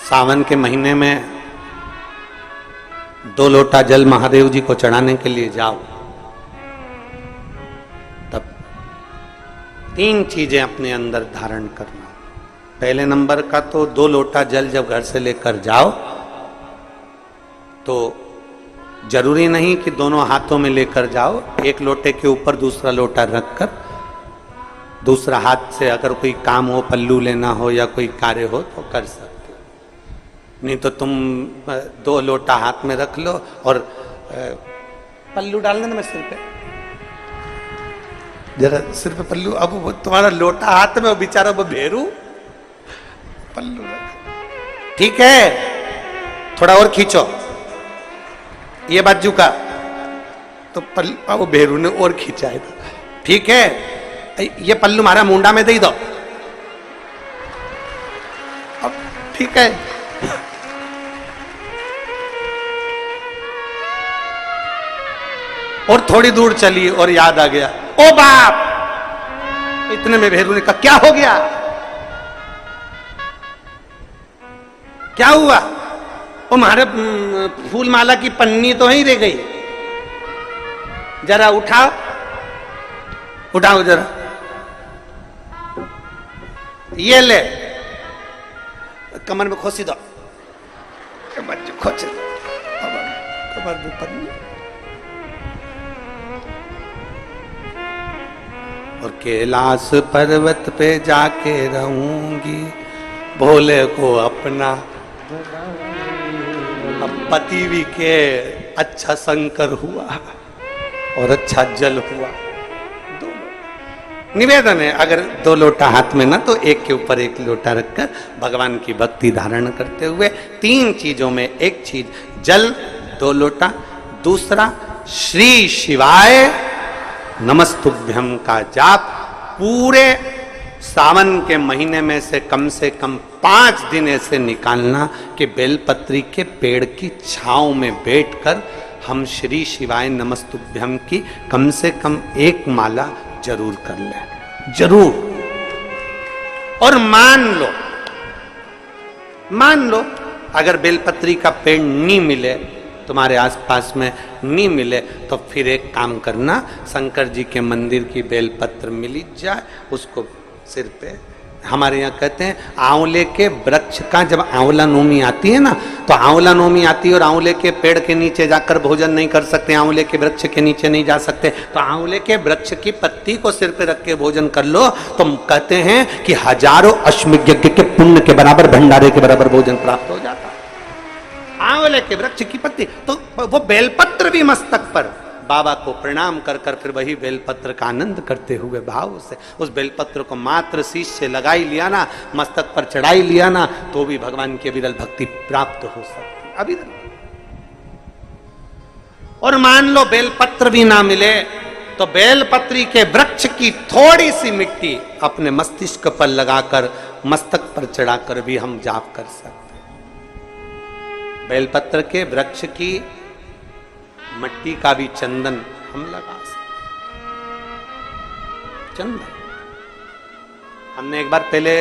सावन के महीने में 2 लोटा जल महादेव जी को चढ़ाने के लिए जाओ, तब 3 चीजें अपने अंदर धारण करना। पहले नंबर का तो 2 लोटा जल जब घर से लेकर जाओ तो जरूरी नहीं कि दोनों हाथों में लेकर जाओ, एक लोटे के ऊपर दूसरा लोटा रखकर दूसरा हाथ से अगर कोई काम हो, पल्लू लेना हो या कोई कार्य हो तो कर सकते हो। नहीं तो तुम 2 लोटा हाथ में रख लो और पल्लू डाल देना सिर पे, जरा सिर पे पल्लू। अब वो तुम्हारा लोटा हाथ में, वो बेचारा वो भेरू पल्लू रख, ठीक है, थोड़ा और खींचो ये बाजू का, तो पल्लू वो भेरू ने और खींचा है, ठीक है, ये पल्लू मारा मुंडा में दे दो, अब ठीक है। और थोड़ी दूर चली और याद आ गया, ओ बाप, इतने में भेरू ने कहा क्या हो गया, क्या हुआ? वो हमारे फूल माला की पन्नी तो ही रह गई, जरा उठाओ, उठाओ जरा, ये ले, कमर में खोसी दो, खोच कमर में पन्नी। और कैलाश पर्वत पे जाके रहूंगी, भोले को अपना। अब पति भी के अच्छा शंकर हुआ और अच्छा जल हुआ, निवेदन है अगर 2 लोटा हाथ में ना तो एक के ऊपर एक लोटा रखकर भगवान की भक्ति धारण करते हुए 3 चीजों में एक चीज जल 2 लोटा, दूसरा श्री शिवाय नमस्तुभ्यम का जाप पूरे सावन के महीने में से कम 5 दिन ऐसे निकालना कि बेलपत्री के पेड़ की छांव में बैठकर हम श्री शिवाय नमस्तुभ्यम की कम से कम 1 माला जरूर कर ले, जरूर। और मान लो अगर बेलपत्री का पेड़ नहीं मिले, तुम्हारे आसपास में नहीं मिले, तो फिर एक काम करना, शंकर जी के मंदिर की बेलपत्र मिली जाए, उसको सिर पे, हमारे यहाँ कहते हैं आंवले के वृक्ष का जब आंवला नोमी आती है ना, तो आंवला नोमी आती है और आंवले के पेड़ के नीचे जाकर भोजन नहीं कर सकते, आंवले के वृक्ष के नीचे नहीं जा सकते, तो आंवले के वृक्ष की पत्ती को सिर पे रख के भोजन कर लो, तो कहते हैं कि हजारों अश्वमेध यज्ञ के पुण्य के बराबर, भंडारे के बराबर भोजन प्राप्त हो जाता है। आंवले के वृक्ष की पत्ती, तो वो बेलपत्र भी मस्तक पर बाबा को प्रणाम कर कर फिर वही बेलपत्र का आनंद करते हुए भाव से उस बेलपत्र को मात्र शीश से लगाई लिया ना, मस्तक पर चढ़ाई लिया ना, तो भी भगवान की अविरल भक्ति प्राप्त हो सकती अविरल। और मान लो बेलपत्र भी ना मिले तो बेलपत्री के वृक्ष की थोड़ी सी मिट्टी अपने मस्तिष्क पर लगाकर मस्तक पर चढ़ाकर भी हम जाप कर सकते। बेलपत्र के वृक्ष की मट्टी का भी चंदन हम लगा सकते। चंदन हमने एक बार पहले